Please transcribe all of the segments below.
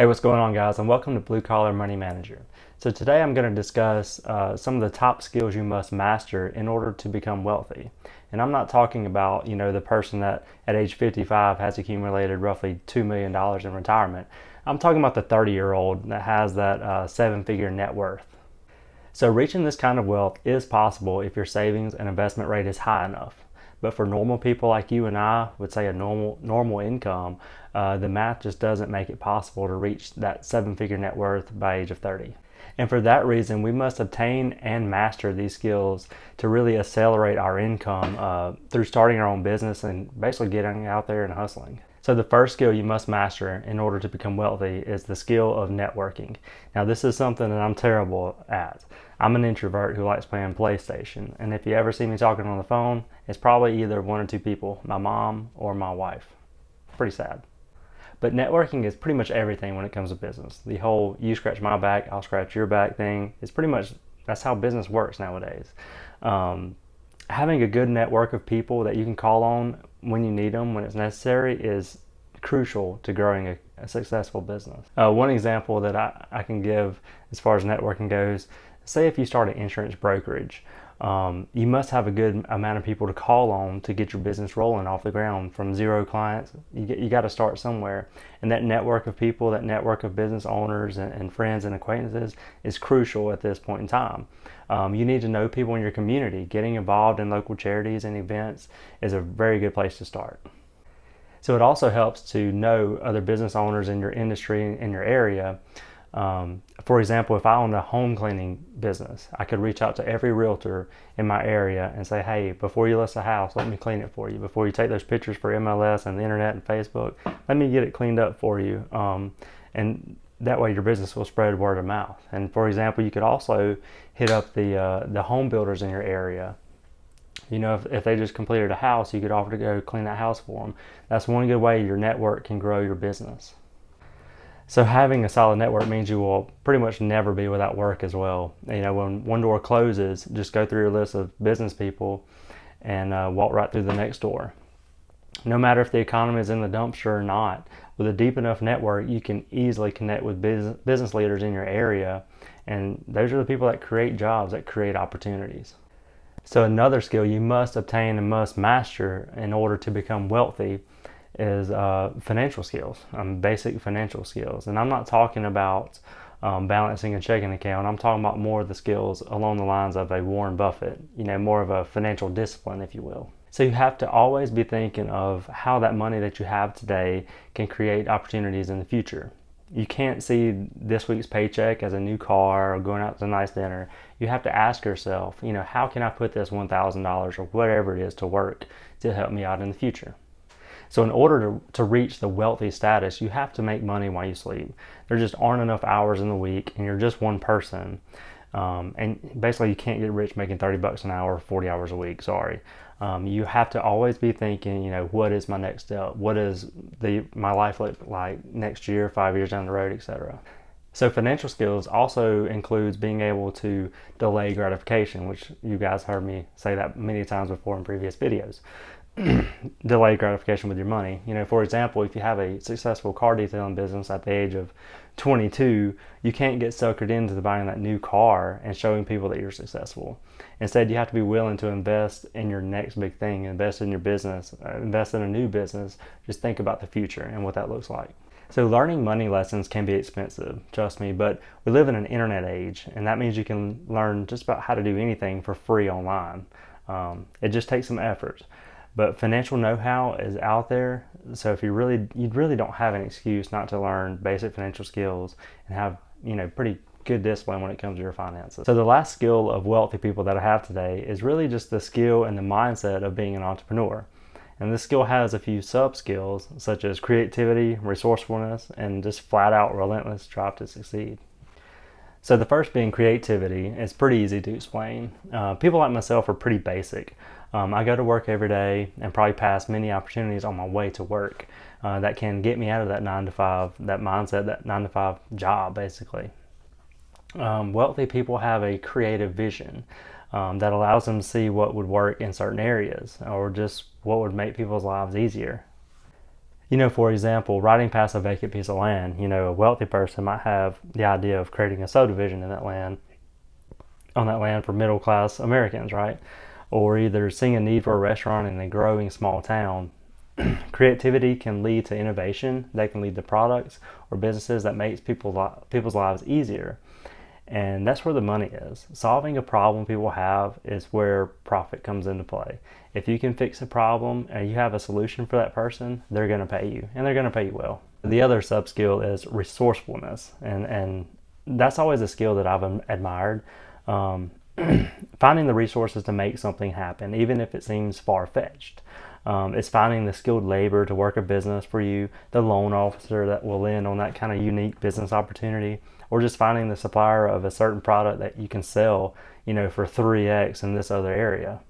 Hey, what's going on, guys, and welcome to Blue Collar Money Manager. So today I'm going to discuss some of the top skills you must master in order to become wealthy. And I'm not talking about, the person that at age 55 has accumulated roughly $2 million in retirement. I'm talking about the 30-year-old that has that seven-figure net worth. So reaching this kind of wealth is possible if your savings and investment rate is high enough. But for normal people like you and I, would say a normal income, the math just doesn't make it possible to reach that seven-figure net worth by age of 30. And for that reason, we must obtain and master these skills to really accelerate our income through starting our own business and basically getting out there and hustling. So the first skill you must master in order to become wealthy is the skill of networking. Now, this is something that I'm terrible at. I'm an introvert who likes playing PlayStation, and if you ever see me talking on the phone, it's probably either one or two people, my mom or my wife. Pretty sad. But networking is pretty much everything when it comes to business. The whole you scratch my back, I'll scratch your back thing is pretty much, that's how business works nowadays. Having a good network of people that you can call on when you need them, when it's necessary, is crucial to growing a successful business. One example that I can give as far as networking goes, say if you start an insurance brokerage, you must have a good amount of people to call on to get your business rolling off the ground from zero clients. You got to start somewhere. And that network of people, that network of business owners and friends and acquaintances is crucial at this point in time. You need to know people in your community. Getting involved in local charities and events is a very good place to start. So it also helps to know other business owners in your industry, in your area. For example, if I owned a home cleaning business, I could reach out to every realtor in my area and say, hey, before you list a house, let me clean it for you. Before you take those pictures for MLS and the internet and Facebook, let me get it cleaned up for you. And that way your business will spread word of mouth. And for example, you could also hit up the home builders in your area. If they just completed a house, you could offer to go clean that house for them. That's one good way your network can grow your business. So having a solid network means you will pretty much never be without work as well. When one door closes, just go through your list of business people and walk right through the next door. No matter if the economy is in the dumpster or not, with a deep enough network, you can easily connect with business leaders in your area. And those are the people that create jobs, that create opportunities. So another skill you must obtain and must master in order to become wealthy is financial skills, basic financial skills. And I'm not talking about balancing a checking account. I'm talking about more of the skills along the lines of a Warren Buffett, more of a financial discipline, if you will. So you have to always be thinking of how that money that you have today can create opportunities in the future. You can't see this week's paycheck as a new car or going out to a nice dinner. You have to ask yourself, how can I put this $1,000 or whatever it is to work to help me out in the future? So in order to reach the wealthy status, you have to make money while you sleep. There just aren't enough hours in the week, and you're just one person. And basically, you can't get rich making $30 an hour, 40 hours a week. Sorry. You have to always be thinking, what is my next step? What is my life look like next year, 5 years down the road, etc. So financial skills also includes being able to delay gratification, which you guys heard me say that many times before in previous videos. Delay gratification with your money. For example, if you have a successful car detailing business at the age of 22, you can't get suckered into buying that new car and showing people that you're successful. Instead, you have to be willing to invest in your next big thing, invest in your business, invest in a new business. Just think about the future and what that looks like. So learning money lessons can be expensive, trust me, but we live in an internet age, and that means you can learn just about how to do anything for free online. It just takes some effort. But financial know-how is out there, so if you really don't have an excuse not to learn basic financial skills and have pretty good discipline when it comes to your finances. So the last skill of wealthy people that I have today is really just the skill and the mindset of being an entrepreneur. And this skill has a few sub-skills such as creativity, resourcefulness, and just flat-out relentless drive to succeed. So the first being creativity. It's pretty easy to explain. People like myself are pretty basic. I go to work every day and probably pass many opportunities on my way to work that can get me out of that 9-to-5, that mindset, that 9-to-5 job, basically. Wealthy people have a creative vision that allows them to see what would work in certain areas or just what would make people's lives easier. For example, riding past a vacant piece of land, a wealthy person might have the idea of creating a subdivision in that land, on that land for middle class Americans, right? Or either seeing a need for a restaurant in a growing small town. Creativity can lead to innovation. They can lead to products or businesses that makes people's lives easier. And that's where the money is. Solving a problem people have is where profit comes into play. If you can fix a problem and you have a solution for that person, they're going to pay you, and they're going to pay you well. The other sub skill is resourcefulness, and that's always a skill that I've admired. Finding the resources to make something happen, even if it seems far-fetched. It's finding the skilled labor to work a business for you, the loan officer that will lend on that kind of unique business opportunity, or just finding the supplier of a certain product that you can sell, for 3x in this other area.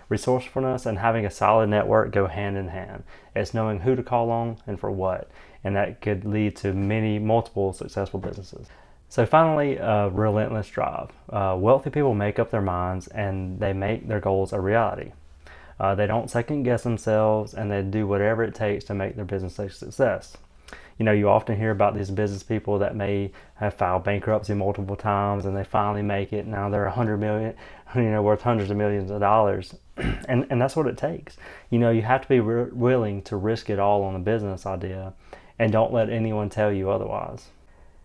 Resourcefulness and having a solid network go hand in hand. It's knowing who to call on and for what, and that could lead to multiple successful businesses. So finally, relentless drive. Wealthy people make up their minds and they make their goals a reality. They don't second guess themselves, and they do whatever it takes to make their business a success. You often hear about these business people that may have filed bankruptcy multiple times and they finally make it. Now they're 100 million, worth hundreds of millions of dollars. And that's what it takes. You have to be willing to risk it all on a business idea, and don't let anyone tell you otherwise.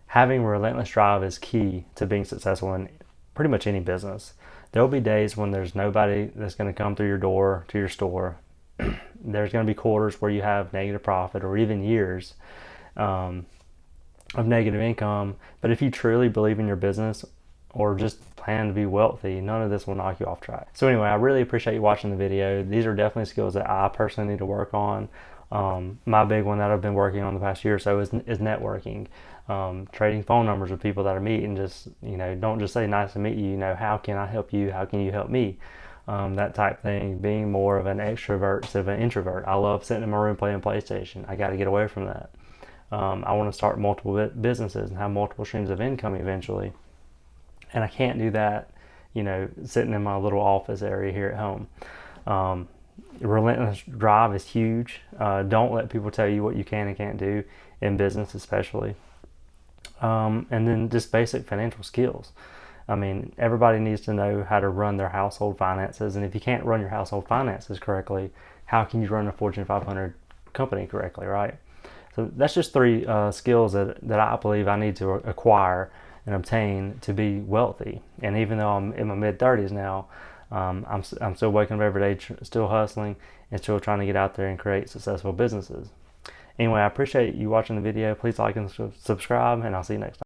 Having relentless drive is key to being successful in pretty much any business. There'll be days when there's nobody that's going to come through your door to your store. There's going to be quarters where you have negative profit, or even years of negative income. But if you truly believe in your business or just plan to be wealthy, none of this will knock you off track. So anyway, I really appreciate you watching the video. These are definitely skills that I personally need to work on. My big one that I've been working on the past year or so is networking. Trading phone numbers with people that I meet, and just, don't just say nice to meet you, how can I help you? How can you help me? That type thing. Being more of an extrovert instead of an introvert. I love sitting in my room playing PlayStation. I got to get away from that. I want to start multiple businesses and have multiple streams of income eventually. And I can't do that, sitting in my little office area here at home. Relentless drive is huge. Don't let people tell you what you can and can't do in business, especially. And then just basic financial skills. Everybody needs to know how to run their household finances. And if you can't run your household finances correctly, how can you run a Fortune 500 company correctly, right? So that's just three skills that I believe I need to acquire and obtain to be wealthy. And even though I'm in my mid-30s now, I'm still waking up every day, still hustling, and still trying to get out there and create successful businesses. Anyway, I appreciate you watching the video. Please like and subscribe, and I'll see you next time.